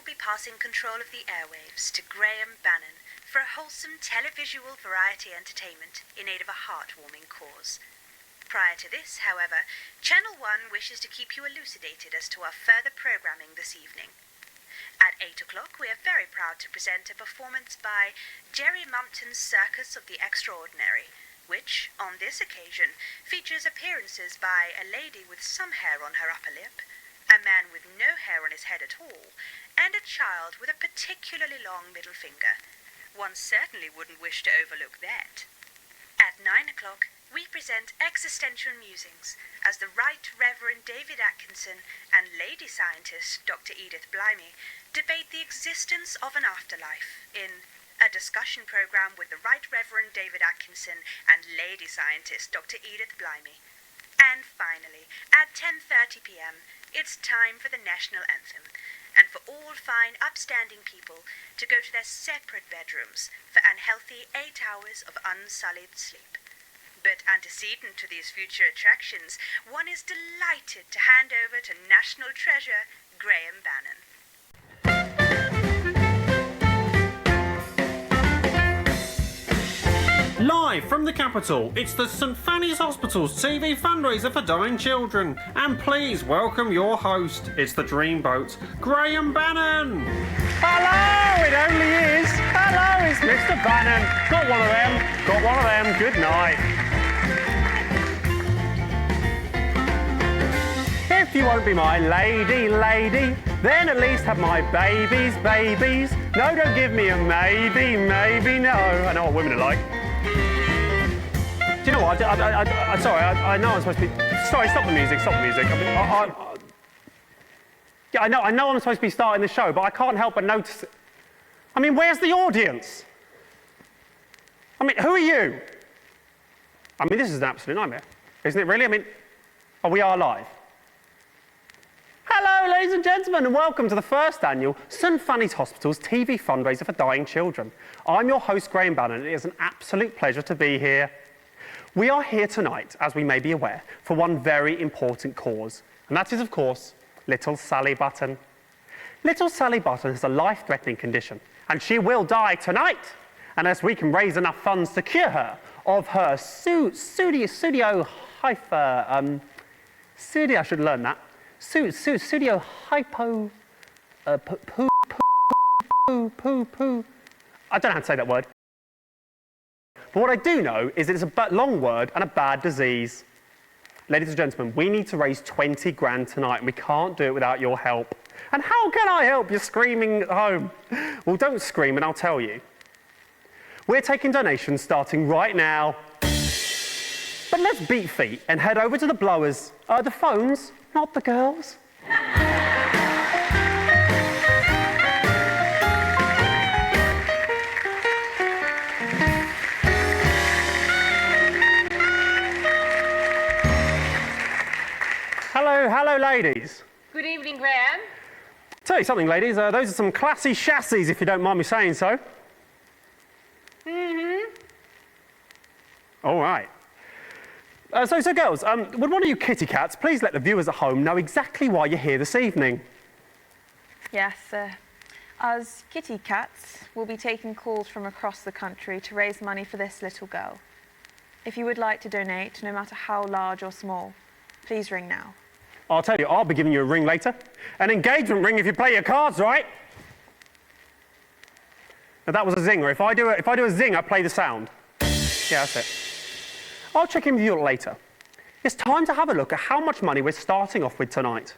will be passing control of the airwaves to Graham Bannon for a wholesome televisual variety entertainment in aid of a heartwarming cause. Prior to this, however, Channel 1 wishes to keep you elucidated as to our further programming this evening. At 8 o'clock, we are very proud to present a performance by Jerry Mumpton's Circus of the Extraordinary, which, on this occasion, features appearances by a lady with some hair on her upper lip, a man with no hair on his head at all, and a child with a particularly long middle finger. One certainly wouldn't wish to overlook that. At 9 o'clock, we present Existential Musings as the Right Reverend David Atkinson and lady scientist Dr. Edith Blimey debate the existence of an afterlife in a discussion program with the Right Reverend David Atkinson and lady scientist Dr. Edith Blimey. And finally, at 10:30 p.m, it's time for the national anthem, and for all fine, upstanding people to go to their separate bedrooms for unhealthy 8 hours of unsullied sleep. But antecedent to these future attractions, one is delighted to hand over to national treasure, Graham Bannon. Live from the capital, it's the St Fanny's Hospital's TV fundraiser for dying children. And please welcome your host, it's the Dreamboat, Graham Bannon. Hello, it only is. Hello, it's Mr. Bannon. Got one of them, good night. If you won't be my lady, then at least have my babies. No, don't give me a maybe, no. I know what women are like. Do you know what? I'm sorry, I know I'm supposed to be... Sorry, stop the music. Yeah, I know I'm supposed to be starting the show, but I can't help but notice it. I mean, where's the audience? I mean, who are you? I mean, this is an absolute nightmare, isn't it really? I mean, we are live. Hello, ladies and gentlemen, and welcome to the first annual St Fanny's Hospital's TV fundraiser for dying children. I'm your host, Graham Bannon, and it is an absolute pleasure to be here. We are here tonight, as we may be aware, for one very important cause, and that is, of course, little Sally Button. Little Sally Button has a life-threatening condition, and she will die tonight, unless we can raise enough funds to cure her of her studio hypo... poo. I don't know how to say that word. But what I do know is it's a long word and a bad disease. Ladies and gentlemen, we need to raise 20 grand tonight, and we can't do it without your help. And how can I help? You're screaming at home. Well, don't scream, and I'll tell you. We're taking donations starting right now. But let's beat feet and head over to the blowers. The phones, not the girls. Hello, ladies. Good evening, Graham. Tell you something, ladies, those are some classy chassis, if you don't mind me saying so. All right. So girls, would one of you kitty cats please let the viewers at home know exactly why you're here this evening? Yes, us kitty cats will be taking calls from across the country to raise money for this little girl. If you would like to donate, no matter how large or small, please ring now. I'll tell you, I'll be giving you a ring later. An engagement ring if you play your cards right. Now that was a zinger. If I do a zinger, play the sound. Yeah, that's it. I'll check in with you later. It's time to have a look at how much money we're starting off with tonight.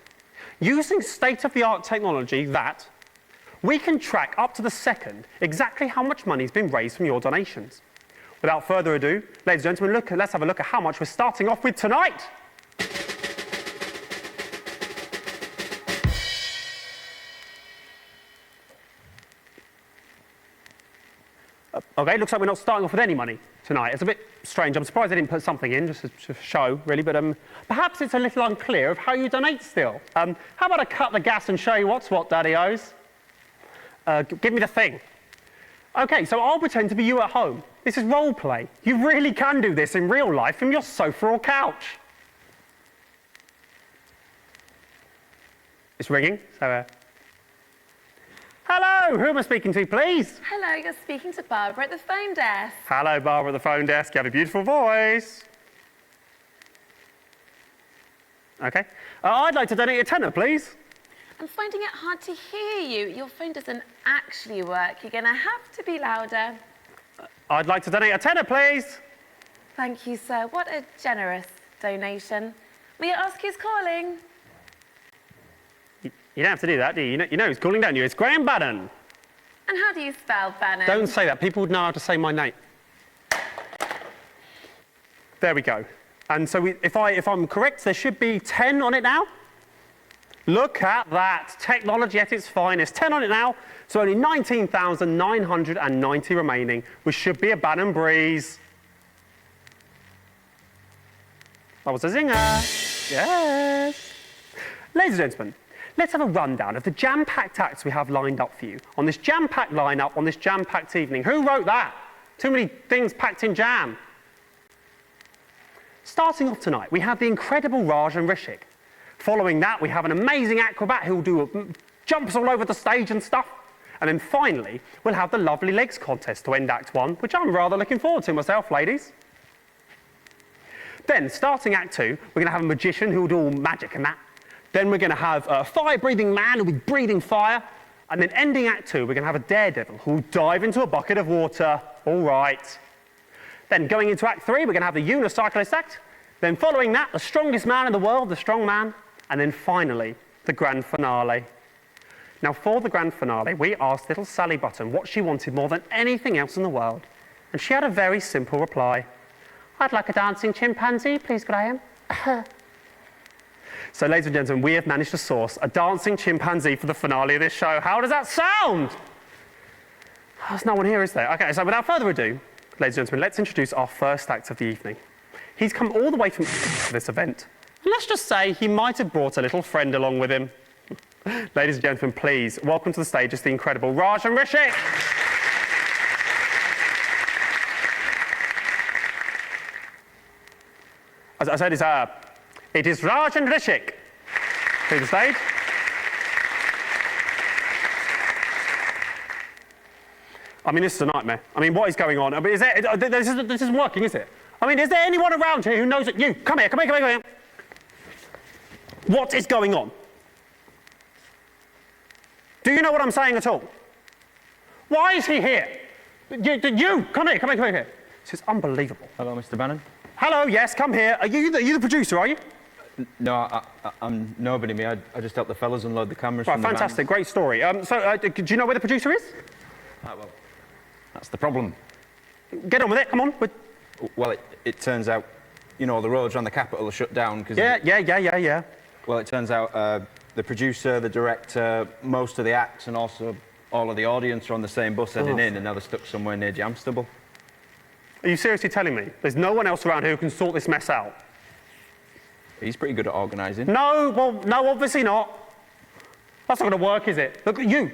Using state-of-the-art technology that we can track up to the second exactly how much money has been raised from your donations. Without further ado, ladies and gentlemen, let's have a look at how much we're starting off with tonight. Okay, looks like we're not starting off with any money tonight. It's a bit strange. I'm surprised they didn't put something in, just to show, really. But perhaps it's a little unclear of how you donate still. How about I cut the gas and show you what's what, Daddy-O's? Give me the thing. Okay, so I'll pretend to be you at home. This is role play. You really can do this in real life from your sofa or couch. It's ringing, so... Hello, who am I speaking to, please? Hello, you're speaking to Barbara at the phone desk. Hello, Barbara at the phone desk. You have a beautiful voice. Okay. I'd like to donate a tenner, please. I'm finding it hard to hear you. Your phone doesn't actually work. You're going to have to be louder. I'd like to donate a tenner, please. Thank you, sir. What a generous donation. May I ask who's calling? You don't have to do that, do you? You know who's calling, don't you? It's Graham Bannon. And how do you spell Bannon? Don't say that. People would know how to say my name. There we go. And so if I'm correct, there should be 10 on it now. Look at that. Technology at its finest. 10 on it now. So only 19,990 remaining, which should be a Bannon breeze. That was a zinger. Yes. Ladies and gentlemen, let's have a rundown of the jam-packed acts we have lined up for you on this jam-packed lineup on this jam-packed evening. Who wrote that? Too many things packed in jam. Starting off tonight, we have the incredible Raj and Rishik. Following that, we have an amazing acrobat who will do jumps all over the stage and stuff. And then finally, we'll have the Lovely Legs contest to end Act 1, which I'm rather looking forward to myself, ladies. Then, starting Act 2, we're going to have a magician who will do all magic and that. Then we're going to have a fire-breathing man who will be breathing fire. And then ending Act 2, we're going to have a daredevil who will dive into a bucket of water. All right. Then going into Act 3, we're going to have the unicyclist act. Then following that, the strongest man in the world, the strong man. And then finally, the grand finale. Now, for the grand finale, we asked little Sally Button what she wanted more than anything else in the world. And she had a very simple reply. I'd like a dancing chimpanzee, please, Graham. So, ladies and gentlemen, we have managed to source a dancing chimpanzee for the finale of this show. How does that sound? There's no one here, is there? Okay, so without further ado, ladies and gentlemen, let's introduce our first act of the evening. He's come all the way from this event. And let's just say he might have brought a little friend along with him. Ladies and gentlemen, please, welcome to the stage is the incredible Raj and Rishik. As I said, it is Raj and Rishik. To the stage. I mean, this is a nightmare. I mean, what is going on? I mean, this isn't working, is it? I mean, is there anyone around here who knows that you? Come here. What is going on? Do you know what I'm saying at all? Why is he here? You, come here. This is unbelievable. Hello, Mr. Bannon. Hello, yes, come here. Are you the producer, are you? No, I'm nobody, me. I just help the fellas unload the cameras Right, from the fantastic, great story. Do you know where the producer is? well, that's the problem. Get on with it, come on. Well, it turns out, you know, the roads around the capital are shut down because... Yeah. Well, it turns out the producer, the director, most of the acts and also all of the audience are on the same bus heading in, and now they're stuck somewhere near Jamstable. Are you seriously telling me there's no one else around here who can sort this mess out? He's pretty good at organising. No, obviously not. That's not going to work, is it? Look, you're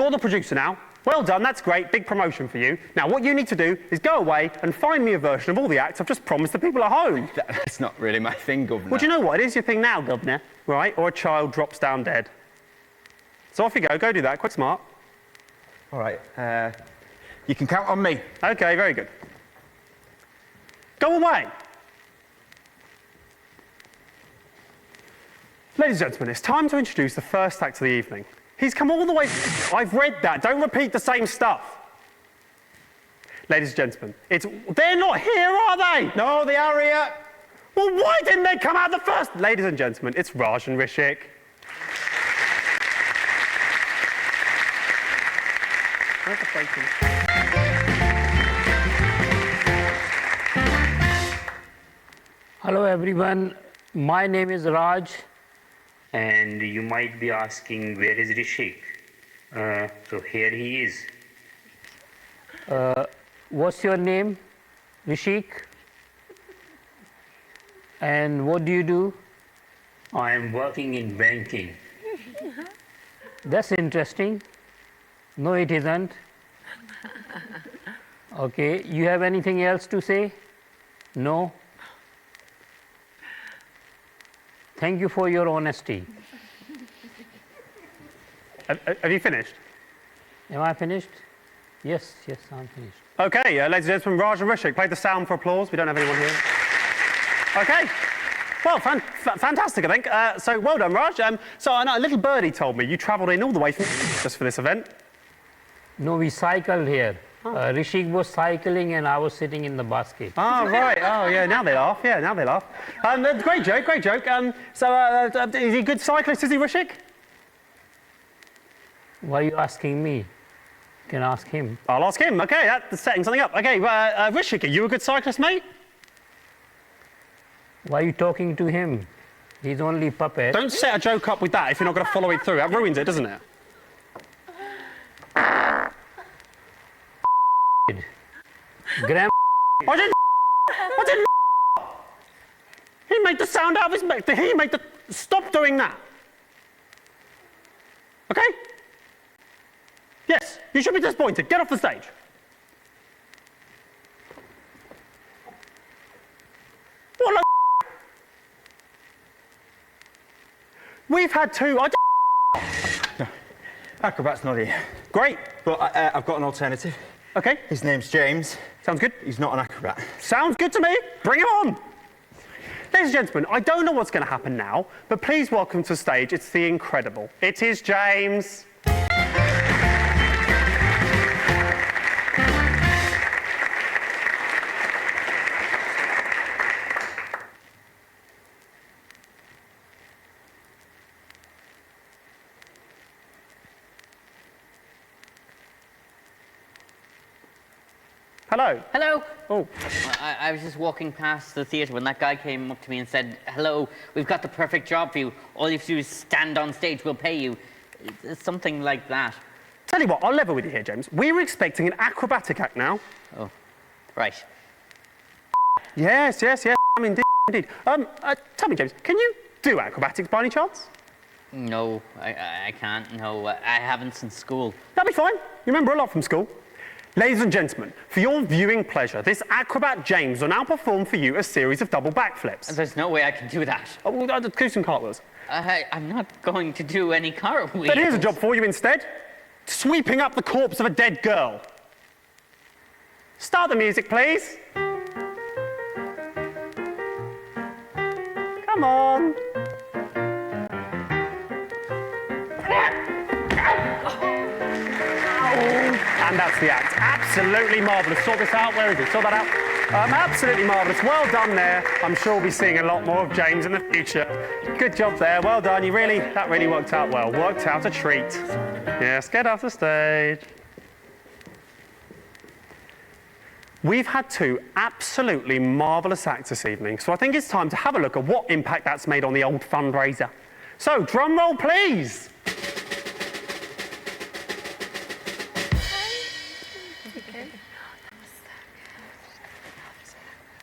the producer now. Well done, that's great, big promotion for you. Now, what you need to do is go away and find me a version of all the acts I've just promised the people at home. That's not really my thing, Governor. Well, do you know what? It is your thing now, Governor, right? Or a child drops down dead. So off you go do that, quite smart. All right, you can count on me. Okay, very good. Go away. Ladies and gentlemen, it's time to introduce the first act of the evening. He's come all the way... I've read that. Don't repeat the same stuff. Ladies and gentlemen, they're not here, are they? No, they are here. Well, why didn't they come out the first? Ladies and gentlemen, it's Raj and Rishik. Where's the breaking? Hello everyone, my name is Raj, and you might be asking where is Rishik? So here he is. What's your name? Rishik? And what do you do? I am working in banking. That's interesting. No, it isn't. Okay, you have anything else to say? No? Thank you for your honesty. Have you finished? Am I finished? Yes, I'm finished. Okay, ladies and gentlemen, Raj and Rishik, play the sound for applause. We don't have anyone here. Okay. Well, fantastic, I think. So well done, Raj. So I know a little birdie told me you travelled in all the way from just for this event. No, we cycled here. Rishik was cycling and I was sitting in the basket. Oh, right. Oh, yeah, now they laugh. Yeah, now they laugh. Great joke, great joke. So is he a good cyclist, is he, Rishik? Why are you asking me? You can ask him. I'll ask him. Okay, that's setting something up. Okay, Rishik, are you a good cyclist, mate? Why are you talking to him? He's only puppet. Don't set a joke up with that if you're not going to follow it through. That ruins it, doesn't it? Graham. I didn't. He made the sound out of his mouth. He made the. Stop doing that. Okay? Yes, you should be disappointed. Get off the stage. What the We've had two. No, acrobat's not here. Great. But I've got an alternative. Okay. His name's James. Sounds good. He's not an acrobat. Sounds good to me. Bring him on. Ladies and gentlemen, I don't know what's going to happen now, but please welcome to the stage, it's the incredible. It is James. Hello. Hello. Oh. I was just walking past the theatre when that guy came up to me and said, hello, we've got the perfect job for you. All you have to do is stand on stage, we'll pay you. It's something like that. Tell you what, I'll level with you here, James. We were expecting an acrobatic act now. Oh, right. Yes, indeed. Tell me, James, can you do acrobatics by any chance? No, I can't. No, I haven't since school. That'll be fine. You remember a lot from school. Ladies and gentlemen, for your viewing pleasure, this acrobat James will now perform for you a series of double backflips. There's no way I can do that. Oh, well, do some cartwheels. I'm not going to do any cartwheels. Then here's a job for you instead. Sweeping up the corpse of a dead girl. Start the music, please. Come on. And that's the act. Absolutely marvellous. Sort this out. Where is it? Sort that out. Absolutely marvellous. Well done there. I'm sure we'll be seeing a lot more of James in the future. Good job there. Well done. That really worked out well. Worked out a treat. Yes, get off the stage. We've had two absolutely marvellous acts this evening, so I think it's time to have a look at what impact that's made on the old fundraiser. So, drum roll, please.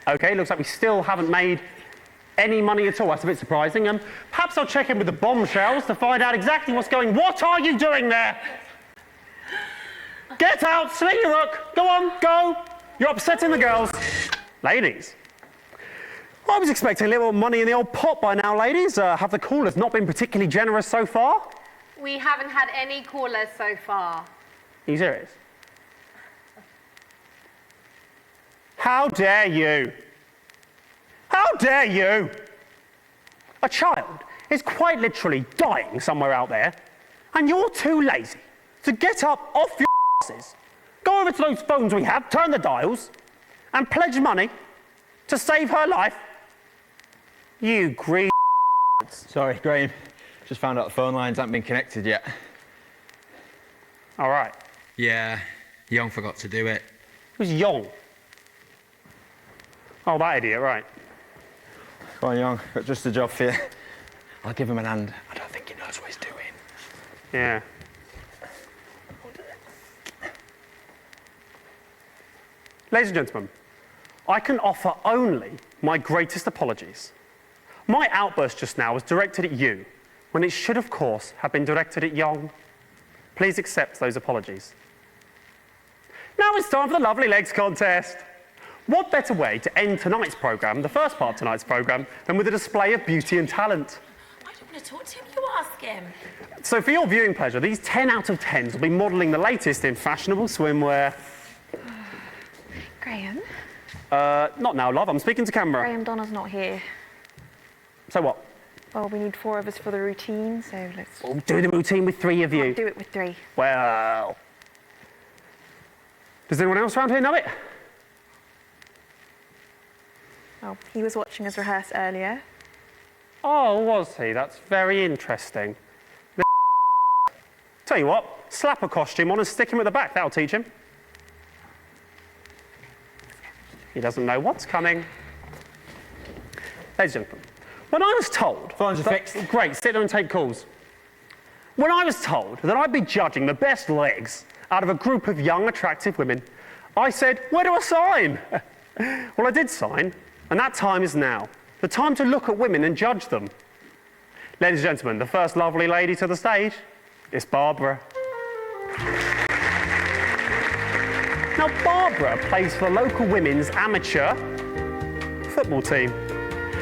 Okay, looks like we still haven't made any money at all. That's a bit surprising. Perhaps I'll check in with the bombshells to find out exactly what's going on. What are you doing there? Get out, sling your hook. Go on, go. You're upsetting the girls. Ladies. I was expecting a little money in the old pot by now, ladies. Have the callers not been particularly generous so far? We haven't had any callers so far. Are you serious? How dare you? How dare you? A child is quite literally dying somewhere out there, and you're too lazy to get up off your asses, go over to those phones we have, turn the dials, and pledge money to save her life. You greedy. Sorry, Graham. Just found out the phone lines haven't been connected yet. All right. Yeah, Young forgot to do it. Who's Young? Oh, that idiot, right. Come on, Young. Got just a job for you. I'll give him an hand. I don't think he knows what he's doing. Yeah. Ladies and gentlemen, I can offer only my greatest apologies. My outburst just now was directed at you, when it should, of course, have been directed at Young. Please accept those apologies. Now it's time for the Lovely Legs contest. What better way to end tonight's programme, the first part of tonight's programme, than with a display of beauty and talent? want to talk to him, you ask him. So for your viewing pleasure, these 10 out of 10s will be modelling the latest in fashionable swimwear. Graham? Not now, love. I'm speaking to camera. Graham, Donna's not here. So what? Well, we need 4 of us for the routine, so let's... We'll do the routine with 3 of you. Do it with 3. Well... Does anyone else around here know it? Well, he was watching us rehearse earlier. Oh, was he? That's very interesting. Tell you what, slap a costume on and stick him at the back. That'll teach him. He doesn't know what's coming. Ladies and gentlemen, when I was told... Phones are fixed. Great, sit there and take calls. When I was told that I'd be judging the best legs out of a group of young, attractive women, I said, where do I sign? Well, I did sign, and that time is now. The time to look at women and judge them. Ladies and gentlemen, the first lovely lady to the stage is Barbara. Now, Barbara plays for the local women's amateur football team.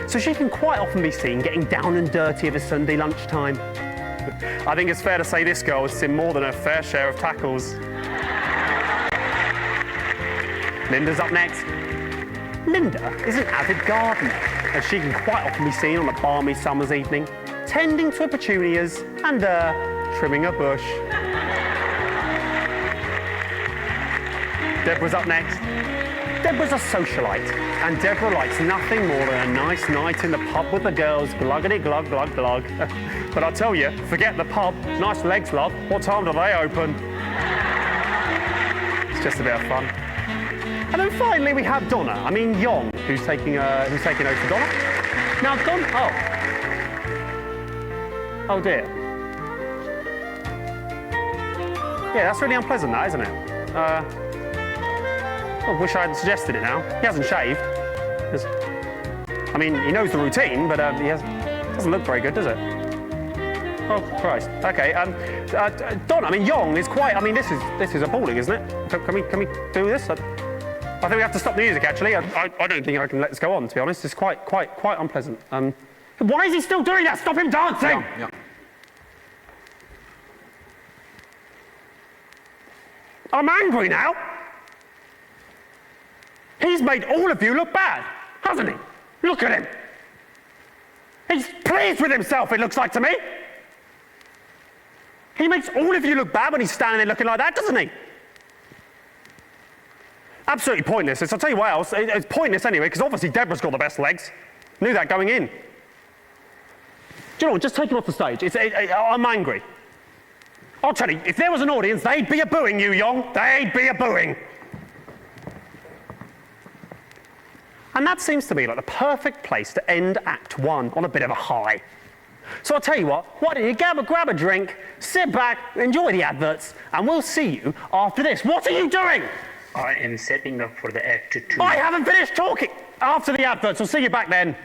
So she can quite often be seen getting down and dirty of a Sunday lunchtime. I think it's fair to say this girl has seen more than her fair share of tackles. Linda's up next. Linda is an avid gardener, as she can quite often be seen on a balmy summer's evening, tending to her petunias and trimming a bush. Deborah's up next. Deborah's a socialite, and Deborah likes nothing more than a nice night in the pub with the girls, gluggity glug glug glug. But I'll tell you, forget the pub. Nice legs, love. What time do they open? It's just a bit of fun. And then finally we have Donna. I mean Yong, who's taking over for Donna. Now Oh dear. Yeah, that's really unpleasant, that, isn't it? I wish I hadn't suggested it now. He hasn't shaved. I mean, he knows the routine, but doesn't look very good, does it? Oh, Christ. Okay, Don, I mean, Yong is quite... I mean, this is appalling, isn't it? Can we do this? I think we have to stop the music, actually. I don't think I can let this go on, to be honest. It's quite unpleasant. Why is he still doing that? Stop him dancing! Yeah. I'm angry now. He's made all of you look bad, hasn't he? Look at him. He's pleased with himself, it looks like to me. He makes all of you look bad when he's standing there looking like that, doesn't he? Absolutely pointless. I'll tell you what else. It's pointless anyway, because obviously Deborah's got the best legs. Knew that going in. Do you know what? Just take him off the stage. I'm angry. I'll tell you, if there was an audience, they'd be a-booing you, Yong. They'd be a-booing. And that seems to me like the perfect place to end Act 1 on a bit of a high. So I'll tell you what, why don't you grab a drink, sit back, enjoy the adverts, and we'll see you after this. What are you doing? I am setting up for the Act 2. I haven't finished talking. After the adverts, we'll see you back then.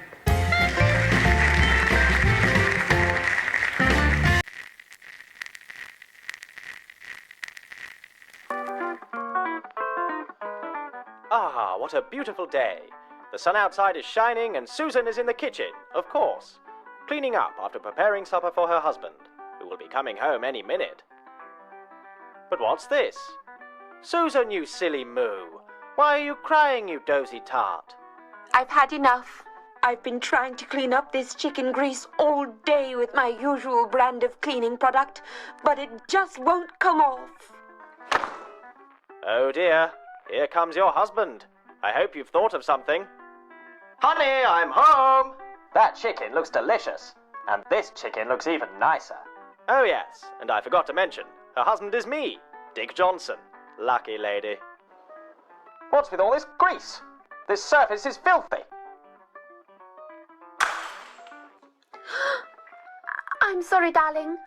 Ah, what a beautiful day. The sun outside is shining and Susan is in the kitchen, of course, cleaning up after preparing supper for her husband, who will be coming home any minute. But what's this? Susan, you silly moo. Why are you crying, you dozy tart? I've had enough. I've been trying to clean up this chicken grease all day with my usual brand of cleaning product, but it just won't come off. Oh dear, here comes your husband. I hope you've thought of something. Honey, I'm home! That chicken looks delicious, and this chicken looks even nicer. Oh yes, and I forgot to mention, her husband is me, Dick Johnson. Lucky lady. What's with all this grease? This surface is filthy. I'm sorry, darling.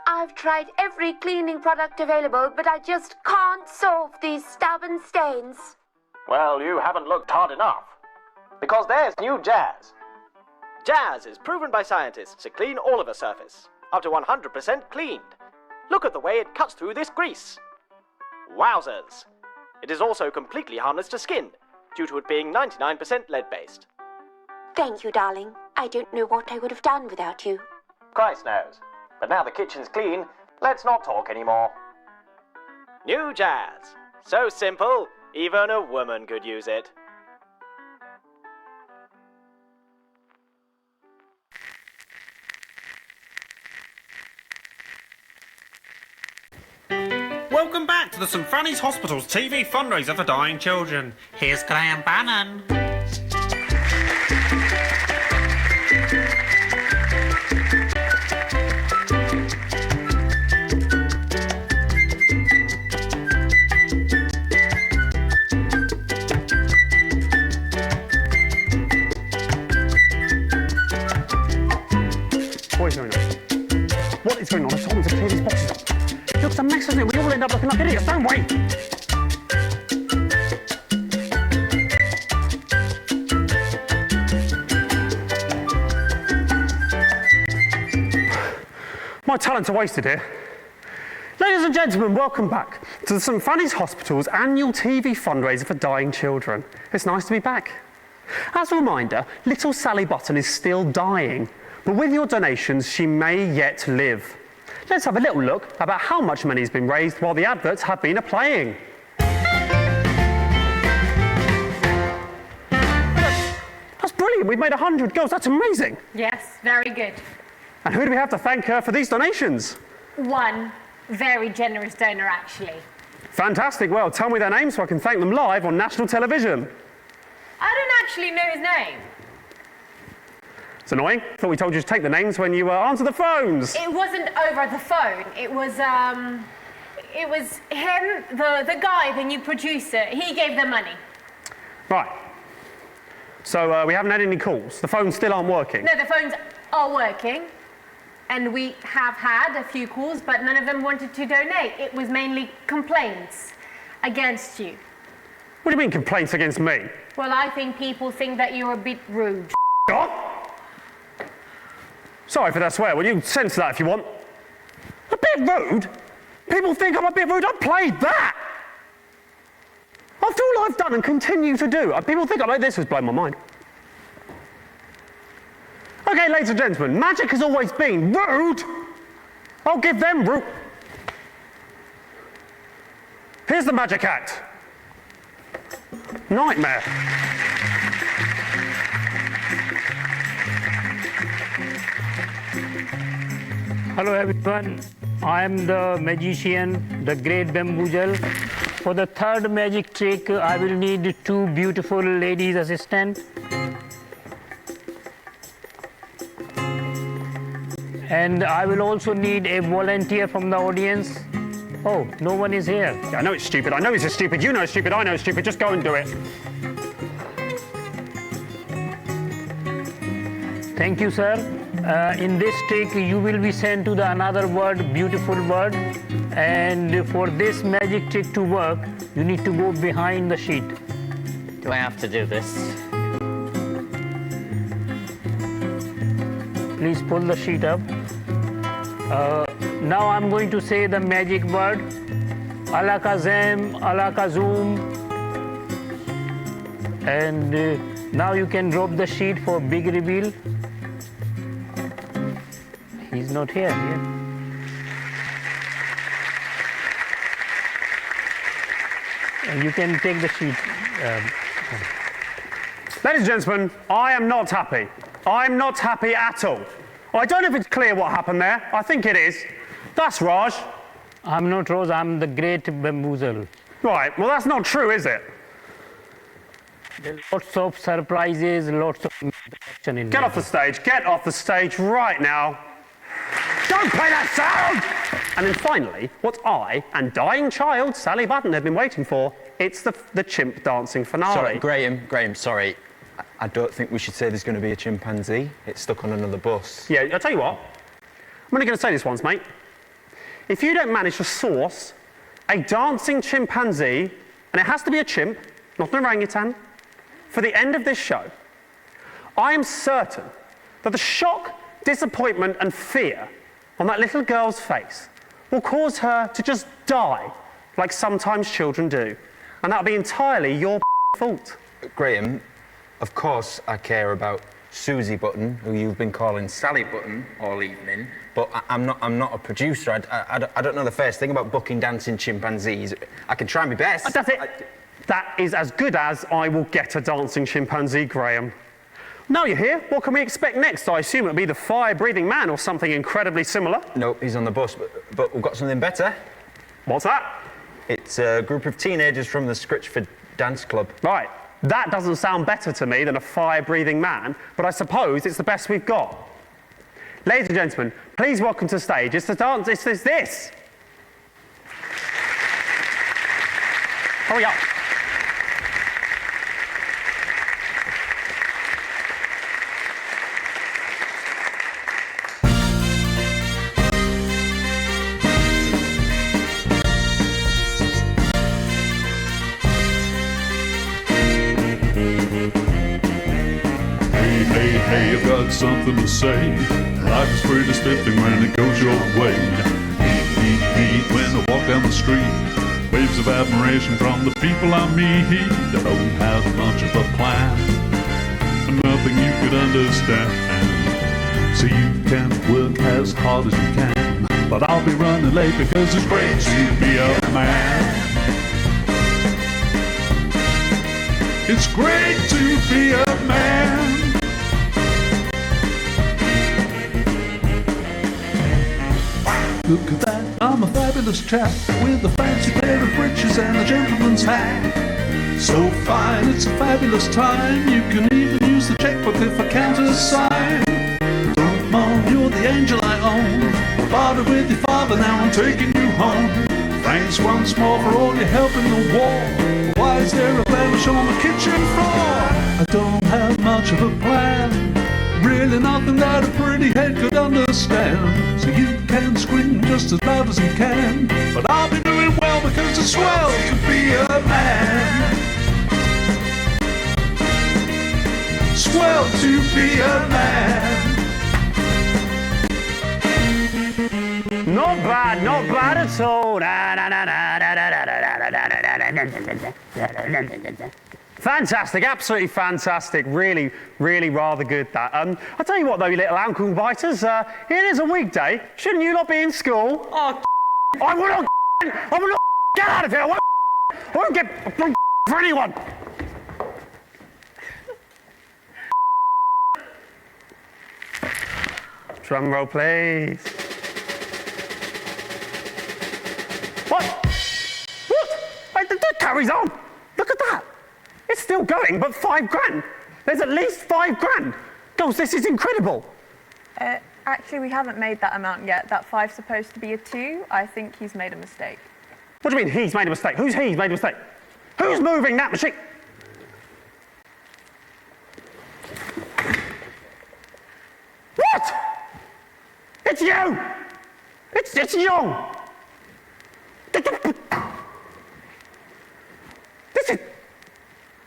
I've tried every cleaning product available, but I just can't solve these stubborn stains. Well, you haven't looked hard enough. Because there's new Jazz. Jazz is proven by scientists to clean all of a surface, up to 100% cleaned. Look at the way it cuts through this grease. Wowzers! It is also completely harmless to skin, due to it being 99% lead-based. Thank you, darling. I don't know what I would have done without you. Christ knows. But now the kitchen's clean, let's not talk anymore. New jazz. So simple, even a woman could use it. Welcome back to the St Fanny's Hospital's TV fundraiser for dying children. Here's Graham Bannon. What is going on? What is going on? I told him to clear these boxes up. It looks a mess, doesn't it? We all end up looking like idiots, don't we? My talents are wasted here. Ladies and gentlemen, welcome back to the St Fanny's Hospital's annual TV fundraiser for dying children. It's nice to be back. As a reminder, little Sally Button is still dying, but with your donations, she may yet live. Let's have a little look about how much money has been raised while the adverts have been playing. That's brilliant. We've made 100 goals. That's amazing. Yes, very good. And who do we have to thank for these donations? One very generous donor, actually. Fantastic. Well, tell me their names so I can thank them live on national television. I don't actually know his name. It's annoying. Thought we told you to take the names when you answer the phones. It wasn't over the phone. It was him, the guy, the new producer. He gave the money. Right. So we haven't had any calls. The phones still aren't working. No, the phones are working. And we have had a few calls, but none of them wanted to donate. It was mainly complaints against you. What do you mean complaints against me? Well, I think people think that you're a bit rude. God! Sorry for that swear. Well, you can censor that if you want. A bit rude? People think I'm a bit rude. I played that! After all I've done and continue to do, people think I'm like this has blown my mind. Okay, ladies and gentlemen, magic has always been rude. I'll give them rude. Here's the magic act. Nightmare. Hello everyone, I am the magician, the great bamboozle. For the third magic trick, I will need two beautiful ladies assistant. And I will also need a volunteer from the audience. Oh, no one is here. Yeah, I know it's stupid. I know it's stupid. You know it's stupid. I know it's stupid. Just go and do it. Thank you, sir. In this trick, you will be sent to the another word, beautiful word. And for this magic trick to work, you need to go behind the sheet. Do I have to do this? Please pull the sheet up. Now I'm going to say the magic word. Alakazam, alakazum. And now you can drop the sheet for big reveal. He's not here. And you can take the sheet. Ladies and gentlemen, I am not happy. I'm not happy at all. I don't know if it's clear what happened there. I think it is. That's Raj. I'm not Raj, I'm the great bamboozle. Right, well that's not true, is it? There's lots of surprises, lots of action in Get off the stage. Get off the stage right now. Don't play that sound! And then finally, what I and dying child Sally Button have been waiting for, it's the chimp dancing finale. Sorry, Graham, sorry. I don't think we should say there's going to be a chimpanzee. It's stuck on another bus. Yeah, I'll tell you what. I'm only going to say this once, mate. If you don't manage to source a dancing chimpanzee, and it has to be a chimp, not an orangutan, for the end of this show, I am certain that the shock, disappointment and fear on that little girl's face will cause her to just die, like sometimes children do. And that'll be entirely your fault. Graham, of course I care about Susie Button, who you've been calling Sally Button all evening, but I'm not a producer. I don't know the first thing about booking dancing chimpanzees. I can try my best. That's it. That is as good as I will get a dancing chimpanzee, Graham. Now you're here, what can we expect next? I assume it'll be the fire-breathing man or something incredibly similar. No, he's on the bus, but we've got something better. What's that? It's a group of teenagers from the Scritchford Dance Club. Right. That doesn't sound better to me than a fire-breathing man, but I suppose it's the best we've got. Ladies and gentlemen, please welcome to stage. It's the dance, it's this. Hurry up. Hey, I've got something to say. Life is pretty spiffing when it goes your way. Heat, when I walk down the street. Waves of admiration from the people I meet. I don't have much of a plan, nothing you could understand. So you can work as hard as you can, but I'll be running late because it's great to be a man. It's great to be a man. Look at that, I'm a fabulous chap with a fancy pair of breeches and a gentleman's hat. So fine, it's a fabulous time. You can even use the checkbook if I countersign. Don't moan, you're the angel I own. Parted with your father, now I'm taking you home. Thanks once more for all your help in the war. Why is there a blemish on the kitchen floor? I don't have much of a plan, really nothing that a pretty head could understand. So you can scream just as loud as you can, but I'll be doing well because it's swell to be a man. Swell to be a man. Not bad at all. Fantastic, absolutely fantastic. Really, really rather good that. I tell you what though, you little ankle biters, it is a weekday. Shouldn't you not be in school? Oh, I will not get out of here. I won't get for anyone. Drum roll, please. What? That carries on. Look at that. It's still going, but £5 grand. There's at least £5 grand. Girls, this is incredible. Actually, we haven't made that amount yet. That 5's supposed to be a 2. I think he's made a mistake. What do you mean he's made a mistake? Who's he's made a mistake? Who's moving that machine? What? It's you! It's you! This is...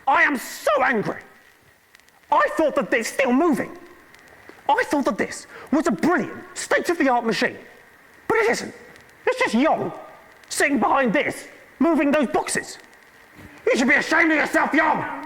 I am so angry. I thought that it's still moving. I thought that this was a brilliant, state-of-the-art machine. But it isn't. It's just Young sitting behind this, moving those boxes. You should be ashamed of yourself, Young.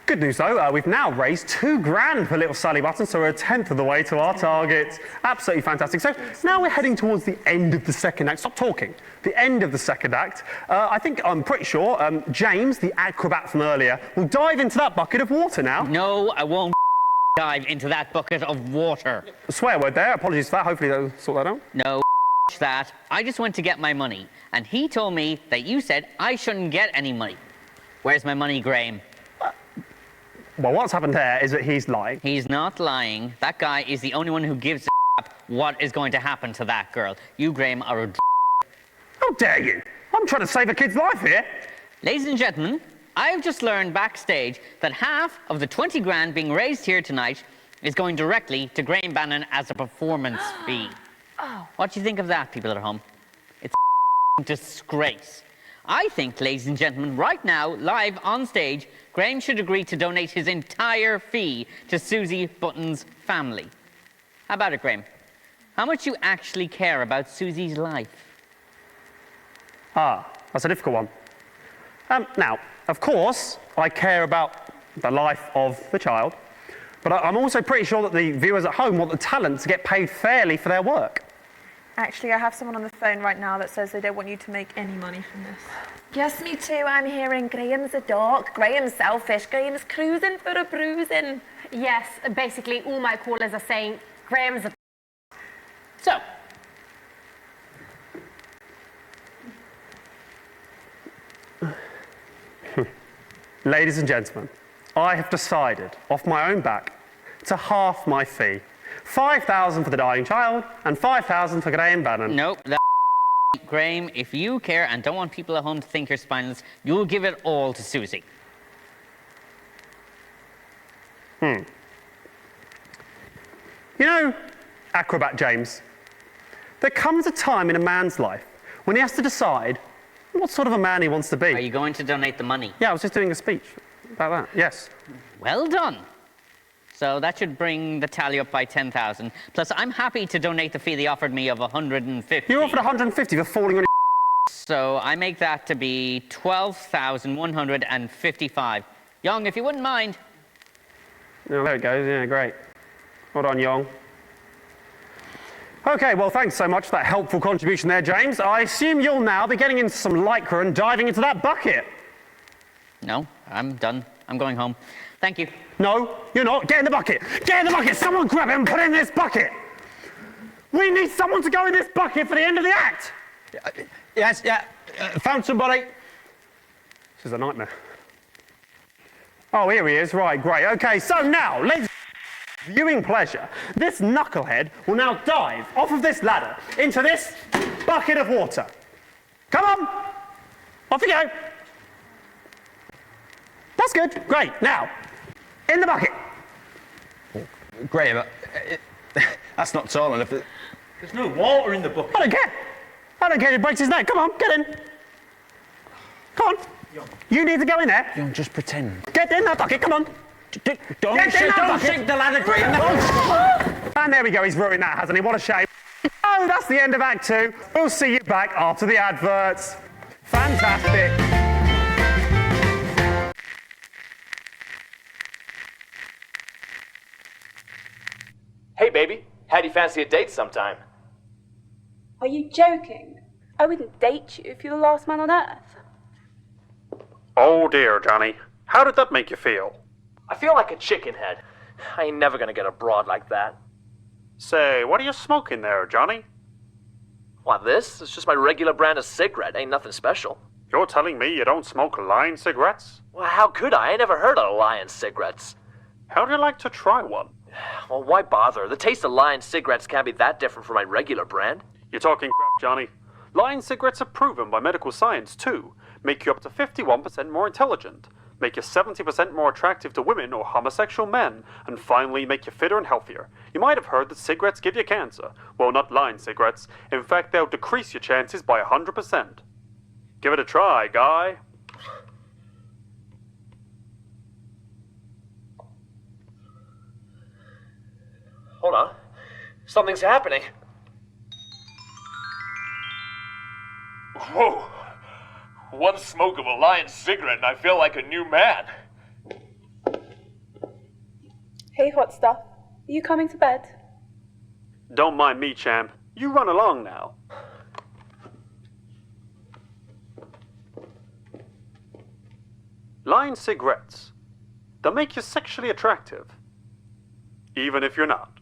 Good news though, we've now raised £2 grand for little Sally Button, so we're a tenth of the way to our target. Absolutely fantastic. So now we're heading towards the end of the second act. Stop talking. The end of the second act. I'm pretty sure James, the acrobat from earlier, will dive into that bucket of water now. No, I won't dive into that bucket of water. A swear word there. Apologies for that. Hopefully they'll sort that out. No, that. I just went to get my money, and he told me that you said I shouldn't get any money. Where's my money, Graham? Well, what's happened here is that he's lying. He's not lying. That guy is the only one who gives a what is going to happen to that girl. You, Graham, are a How dare you? I'm trying to save a kid's life here. Ladies and gentlemen, I've just learned backstage that half of the 20 grand being raised here tonight is going directly to Graham Bannon as a performance fee. Oh. What do you think of that, people at home? It's a disgrace. I think, ladies and gentlemen, right now, live on stage, Graham should agree to donate his entire fee to Susie Button's family. How about it, Graham? How much you actually care about Susie's life? Ah, that's a difficult one. Now, of course, I care about the life of the child. But I'm also pretty sure that the viewers at home want the talent to get paid fairly for their work. Actually, I have someone on the phone right now that says they don't want you to make any money from this. Yes, me too. I'm hearing Graham's a dog, Graham's selfish, Graham's cruising for a bruising. Yes, basically all my callers are saying Graham's a... So, Ladies and gentlemen, I have decided, off my own back, to half my fee. 5,000 for the dying child and 5,000 for Graham Bannon. nope, Graham, if you care and don't want people at home to think you're spineless, you'll give it all to Susie. You know, Acrobat James, there comes a time in a man's life when he has to decide what sort of a man he wants to be. Are you going to donate the money? Yeah, I was just doing a speech about that, yes. Well done. So that should bring the tally up by 10,000. Plus, I'm happy to donate the fee they offered me of 150. You offered 150 for falling on your... So I make that to be 12,155. Young, if you wouldn't mind. Oh, there it goes, yeah, great. Well done, Yong. Okay, well, thanks so much for that helpful contribution there, James. I assume you'll now be getting into some lycra and diving into that bucket. No, I'm done. I'm going home. Thank you. No, you're not. Get in the bucket. Get in the bucket. Someone grab him and put it in this bucket. We need someone to go in this bucket for the end of the act. Yes, yeah. Found somebody. This is a nightmare. Oh, here he is. Right, great. Okay, so now, ladies, viewing pleasure, this knucklehead will now dive off of this ladder into this bucket of water. Come on. Off you go. That's good. Great. Now, in the bucket. Graham, that's not tall enough. There's no water in the bucket. I don't care. I don't care if it breaks his neck. Come on, get in. Come on. You need to go in there. Don't just pretend. Get in that bucket, come on. Don't sink the ladder, Graham. And there we go, he's ruined that, hasn't he? What a shame. Oh, that's the end of Act 2. We'll see you back after the adverts. Fantastic. Hey, baby. How do you fancy a date sometime? Are you joking? I wouldn't date you if you were the last man on earth. Oh dear, Johnny. How did that make you feel? I feel like a chicken head. I ain't never gonna get a broad like that. Say, what are you smoking there, Johnny? What, this? It's just my regular brand of cigarette. Ain't nothing special. You're telling me you don't smoke Lion cigarettes? Well, how could I? I ain't never heard of Lion cigarettes. How'd you like to try one? Well, why bother? The taste of Lion cigarettes can't be that different from my regular brand. You're talking crap, Johnny. Lion cigarettes are proven by medical science, too. Make you up to 51% more intelligent. Make you 70% more attractive to women or homosexual men. And finally, make you fitter and healthier. You might have heard that cigarettes give you cancer. Well, not Lion cigarettes. In fact, they'll decrease your chances by 100%. Give it a try, guy. Hold on. Something's happening. Whoa. One smoke of a Lion cigarette and I feel like a new man. Hey, hot stuff. Are you coming to bed? Don't mind me, champ. You run along now. Lion cigarettes. They'll make you sexually attractive. Even if you're not.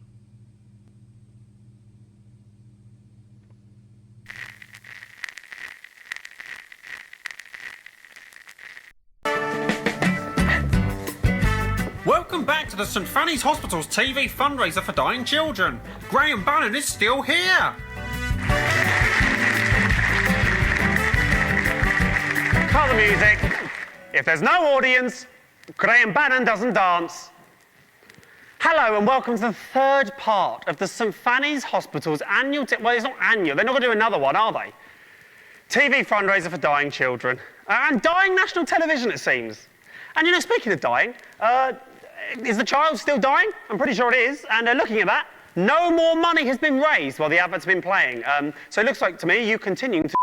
Welcome back to the St Fanny's Hospital's TV fundraiser for dying children. Graham Bannon is still here. Cut the music. If there's no audience, Graham Bannon doesn't dance. Hello and welcome to the third part of the St Fanny's Hospital's annual... well, it's not annual. They're not going to do another one, are they? TV fundraiser for dying children. And dying national television, it seems. And, you know, speaking of dying, is the child still dying? I'm pretty sure it is. And looking at that, no more money has been raised while the advert's been playing. So it looks like to me you continuing to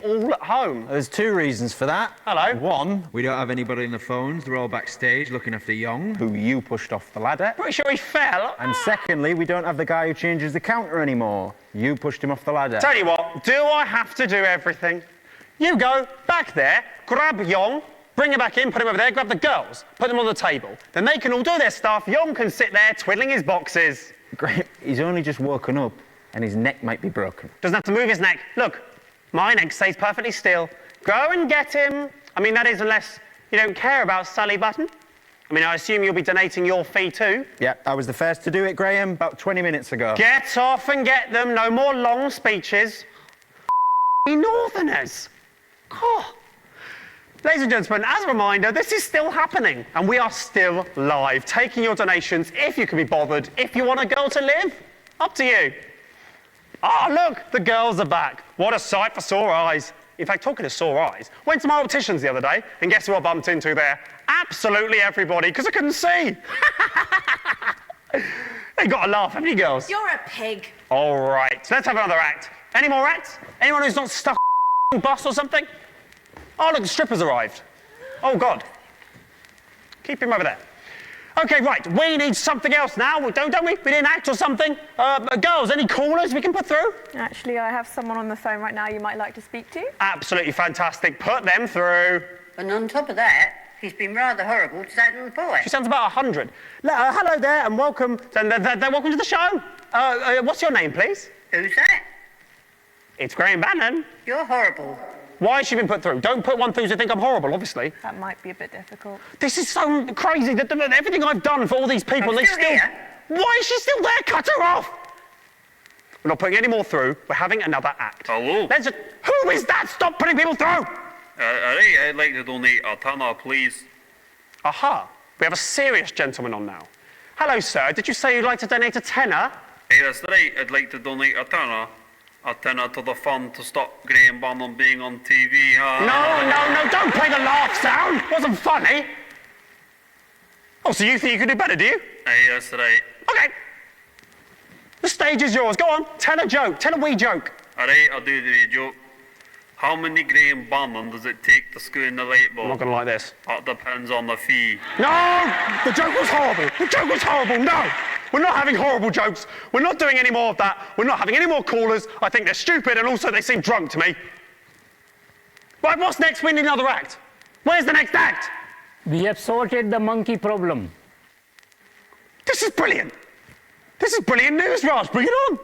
all at home? There's two reasons for that. Hello. One, we don't have anybody on the phones. They're all backstage looking after Young, who you pushed off the ladder. Pretty sure he fell. And secondly, we don't have the guy who changes the counter anymore. You pushed him off the ladder. Tell you what, do I have to do everything? You go back there, grab Young, bring him back in, put him over there, grab the girls, put them on the table. Then they can all do their stuff. Young can sit there twiddling his boxes. Great. He's only just woken up and his neck might be broken. Doesn't have to move his neck. Look, my neck stays perfectly still. Go and get him. I mean, that is unless you don't care about Sally Button. I mean, I assume you'll be donating your fee too. Yeah, I was the first to do it, Graham, about 20 minutes ago. Get off and get them. No more long speeches. Northerners. Oh. Ladies and gentlemen, as a reminder, this is still happening, and we are still live, taking your donations if you can be bothered. If you want a girl to live, up to you. Oh, look, the girls are back. What a sight for sore eyes. In fact, talking of sore eyes, went to my opticians the other day, and guess who I bumped into there? Absolutely everybody, because I couldn't see. They got a laugh, haven't you, girls? You're a pig. All right, let's have another act. Any more acts? Anyone who's not stuck in a bus or something? Oh, look, the strippers arrived. Oh, God. Keep him over there. OK, right, we need something else now, don't we? We need an act or something. Girls, any callers we can put through? Actually, I have someone on the phone right now you might like to speak to. Absolutely fantastic. Put them through. And on top of that, he's been rather horrible to that little boy. She sounds about 100. Hello there, and welcome. Welcome to the show. What's your name, please? Who's that? It's Graham Bannon. You're horrible. Why has she been put through? Don't put one through to think I'm horrible, obviously. That might be a bit difficult. This is so crazy that everything I've done for all these people, I'm still here. Why is she still there? Cut her off! We're not putting any more through. We're having another act. Hello? Who is that? Stop putting people through! I'd like to donate a tenner, please. Aha. We have a serious gentleman on now. Hello, sir. Did you say you'd like to donate a tenner? Hey, that's right. I'd like to donate a tenner. A tenner to the fund to stop Graham Bannon being on TV. No, don't play the laugh sound. Wasn't funny. Oh, so you think you can do better, do you? Hey, that's right. OK. The stage is yours. Go on. Tell a joke. Tell a wee joke. All right, I'll do the joke. How many Graham Bannon does it take to screw in the light bulb? I'm not going to like this. That depends on the fee. No! The joke was horrible. The joke was horrible. No! We're not having horrible jokes. We're not doing any more of that. We're not having any more callers. I think they're stupid, and also they seem drunk to me. Right, what's next? We need another act. Where's the next act? We have sorted the monkey problem. This is brilliant. This is brilliant news, Raj. Bring it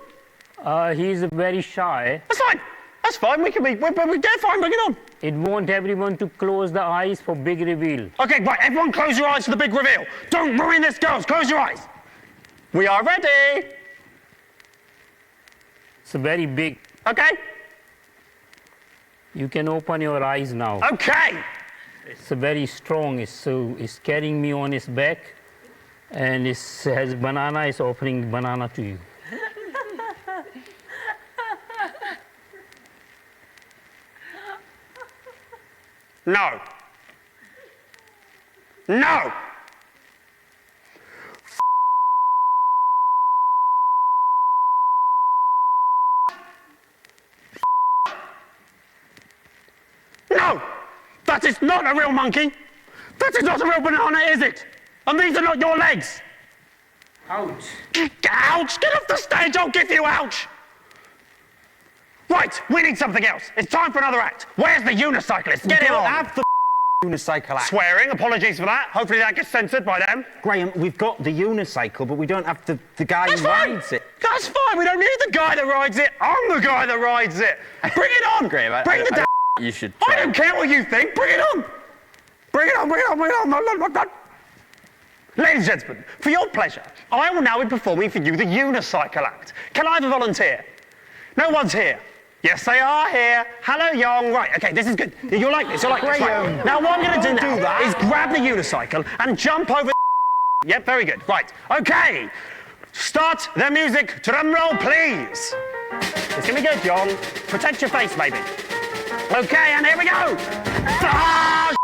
on. He's very shy. That's fine. That's fine. We're fine. Bring it on. It won't everyone to close the eyes for big reveal. OK, right. Everyone close your eyes for the big reveal. Don't ruin this, girls. Close your eyes. We are ready. It's very big. OK. You can open your eyes now. OK. It's very strong. It's carrying me on its back. And it has banana. It's offering banana to you. No. No. No! That is not a real monkey! That is not a real banana, is it? And these are not your legs! Ouch! Ouch! Get off the stage, I'll give you ouch! Right, we need something else. It's time for another act. Where's the unicyclist? Get it on! Have the unicycle act. Swearing, apologies for that. Hopefully that gets censored by them. Graham, we've got the unicycle, but we don't have the guy who rides it. That's fine, we don't need the guy that rides it. I'm the guy that rides it. Bring it on! Graham, Bring the you should I don't care what you think. Bring it on. Bring it on, bring it on, bring it on. Ladies and gentlemen, for your pleasure, I will now be performing for you the unicycle act. Can I have a volunteer? No one's here. Yes, they are here. Hello, Young. Right, OK, this is good. You'll like this, you'll like this. Right. Now, what I'm going to do now is grab the unicycle and jump over the Yep, very good. Right, OK. Start the music. Drum roll, please. It's going to be good, Young. Protect your face, baby. OK, and here we go. Ah,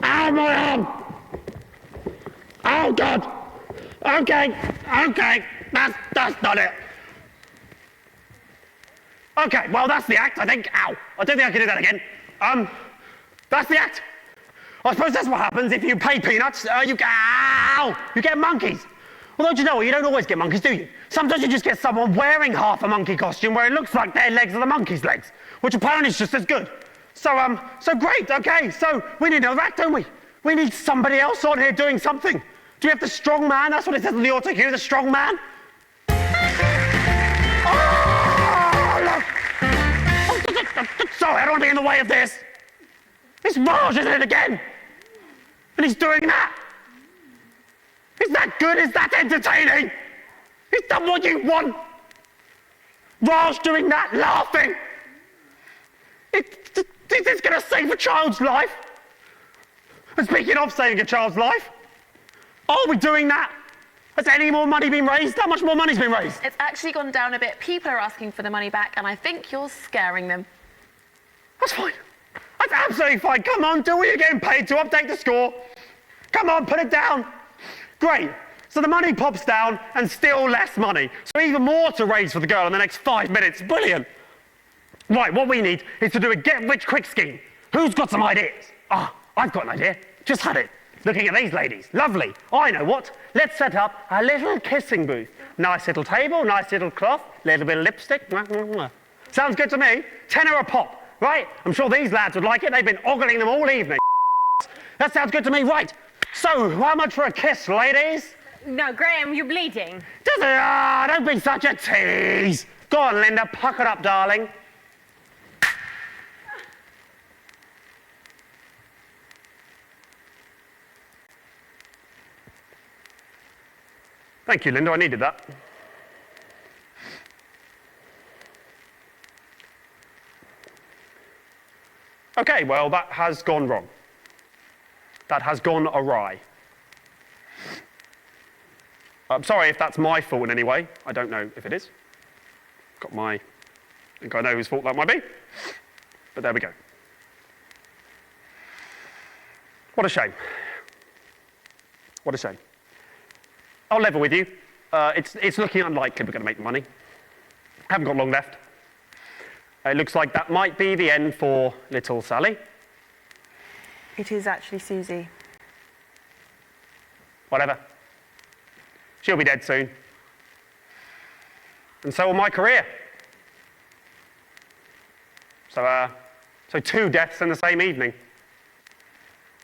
ow, my arm. Oh, God. OK, that's not it. Okay, well, that's the act, I think. Ow. I don't think I can do that again. That's the act. I suppose that's what happens if you pay peanuts. You get monkeys. Well, don't you know, you don't always get monkeys, do you? Sometimes you just get someone wearing half a monkey costume where it looks like their legs are the monkey's legs, which apparently is just as good. So great, okay, so we need another act, don't we? We need somebody else on here doing something. Do we have the strong man? That's what it says on the auto cue, the strong man. Oh, look! Sorry, I don't want to be in the way of this. It's Raj, isn't it, again? And he's doing that. Is that good? Is that entertaining? Is that what you want? Raj doing that, laughing. Is this going to save a child's life? And speaking of saving a child's life, are we doing that? Has any more money been raised? How much more money's been raised? It's actually gone down a bit. People are asking for the money back, and I think you're scaring them. That's fine. That's absolutely fine. Come on, do what you're getting paid to, update the score. Come on, put it down. Great. So the money pops down and still less money. So even more to raise for the girl in the next 5 minutes. Brilliant. Right, what we need is to do a get-rich-quick scheme. Who's got some ideas? I've got an idea. Just had it. Looking at these ladies. Lovely. I know what. Let's set up a little kissing booth. Nice little table, nice little cloth, little bit of lipstick. Sounds good to me. £10 a pop, right? I'm sure these lads would like it. They've been ogling them all evening. That sounds good to me. Right. So, how much for a kiss, ladies? No, Graham, you're bleeding. Does it? Don't be such a tease. Go on, Linda. Pucker up, darling. Thank you, Linda. I needed that. Okay, well, that has gone wrong. That has gone awry. I'm sorry if that's my fault in any way. I don't know if it is. I think I know whose fault that might be. But there we go. What a shame. What a shame. I'll level with you. It's looking unlikely we're going to make the money. Haven't got long left. It looks like that might be the end for little Sally. It is actually Susie. Whatever. She'll be dead soon. And so will my career. So 2 deaths in the same evening.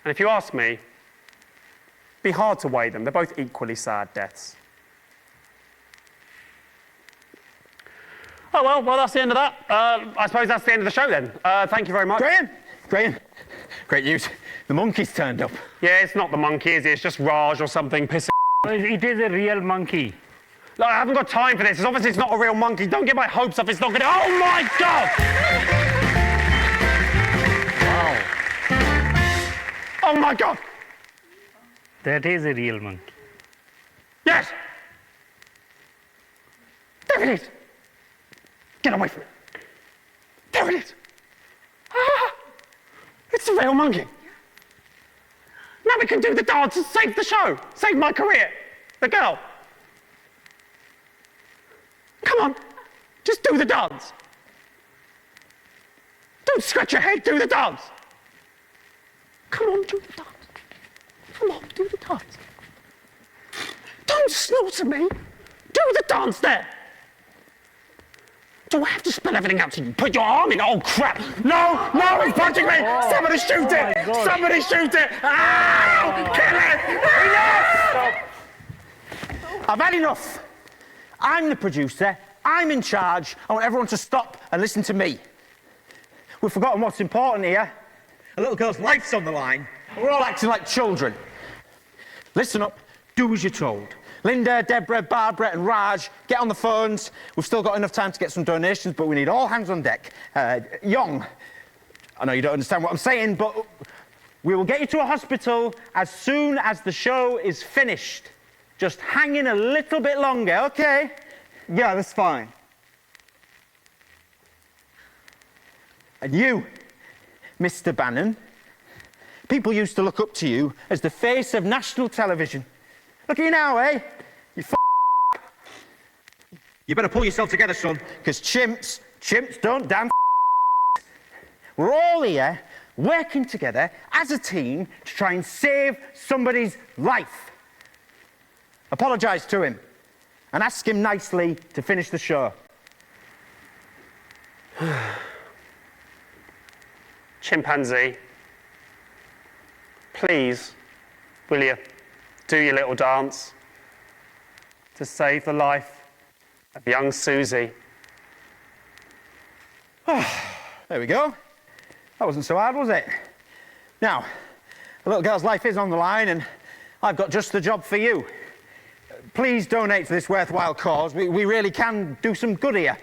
And if you ask me, it'd be hard to weigh them. They're both equally sad deaths. Oh, well, that's the end of that. I suppose that's the end of the show then. Thank you very much. Graham, great news. The monkey's turned up. Yeah, it's not the monkey, is it? It's just Raj or something pissing. It is a real monkey. Look, I haven't got time for this. Obviously, it's not a real monkey. Don't get my hopes up. It's not going to... Oh, my God! Wow. Oh, my God! That is a real monkey. Yes! There it is! Get away from it. There it is. It's a real monkey. Now we can do the dance and save the show. Save my career. The girl. Come on. Just do the dance. Don't scratch your head. Do the dance. Come on, do the dance. Come on, do the dance. Don't snort at me. Do the dance there. Do I have to spell everything out so you put your arm in? Oh, crap. No, he's punching me. Somebody shoot it. Somebody shoot it. Ow! Kill it. Enough! I've had enough. I'm the producer. I'm in charge. I want everyone to stop and listen to me. We've forgotten what's important here. A little girl's life's on the line. We're all acting like children. Listen up. Do as you're told. Linda, Deborah, Barbara and Raj, get on the phones. We've still got enough time to get some donations, but we need all hands on deck. Young, I know you don't understand what I'm saying, but we will get you to a hospital as soon as the show is finished. Just hang in a little bit longer, okay? Yeah, that's fine. And you, Mr. Bannon, people used to look up to you as the face of national television. Look at you now, eh? You better pull yourself together, son, because chimps Chimps don't damn. We're all here working together as a team to try and save somebody's life. Apologise to him and ask him nicely to finish the show. Chimpanzee, please, will you do your little dance to save the life of young Susie? There we go. That wasn't so hard, was it? Now, the little girl's life is on the line, and I've got just the job for you. Please donate to this worthwhile cause. We really can do some good here.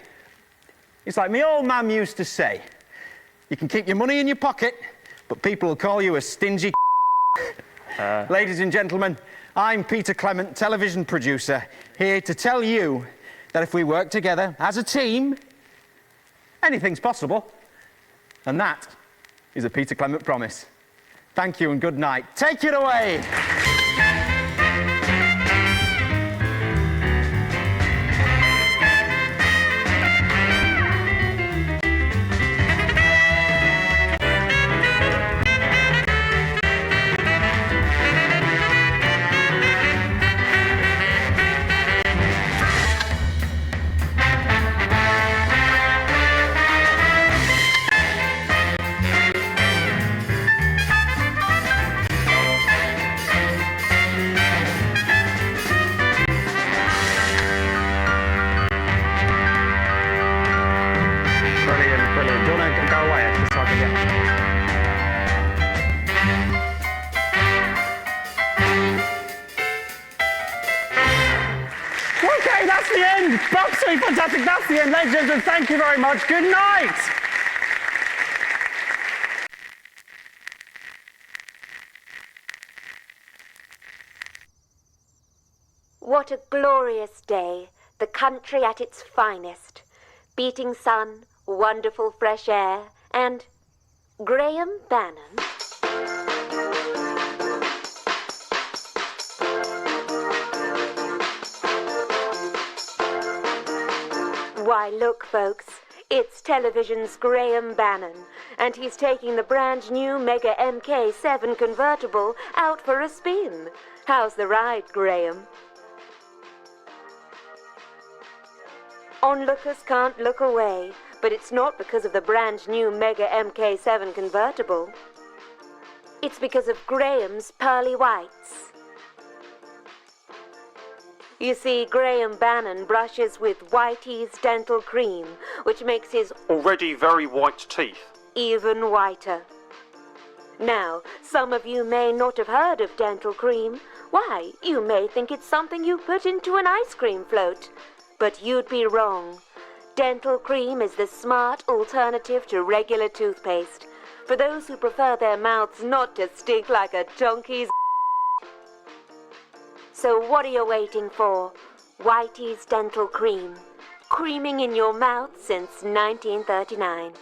It's like my old man used to say, you can keep your money in your pocket, but people will call you a stingy Ladies and gentlemen, I'm Peter Clement, television producer, here to tell you that if we work together as a team, anything's possible. And that is a Peter Clement promise. Thank you and good night. Take it away. Okay, that's the end. Absolutely fantastic. That's the end. Ladies and gentlemen, thank you very much. Good night. What a glorious day, the country at its finest. Beating sun, wonderful fresh air, and Graham Bannon. Why, look, folks, it's television's Graham Bannon, and he's taking the brand new Mega MK7 convertible out for a spin. How's the ride, Graham? Onlookers can't look away, but it's not because of the brand new Mega MK7 convertible. It's because of Graham's pearly whites. You see, Graham Bannon brushes with Whitey's dental cream, which makes his already very white teeth even whiter. Now, some of you may not have heard of dental cream. Why, you may think it's something you put into an ice cream float. But you'd be wrong. Dental cream is the smart alternative to regular toothpaste, for those who prefer their mouths not to stink like a donkey's. So what are you waiting for? Whitey's Dental Cream. Creaming in your mouth since 1939.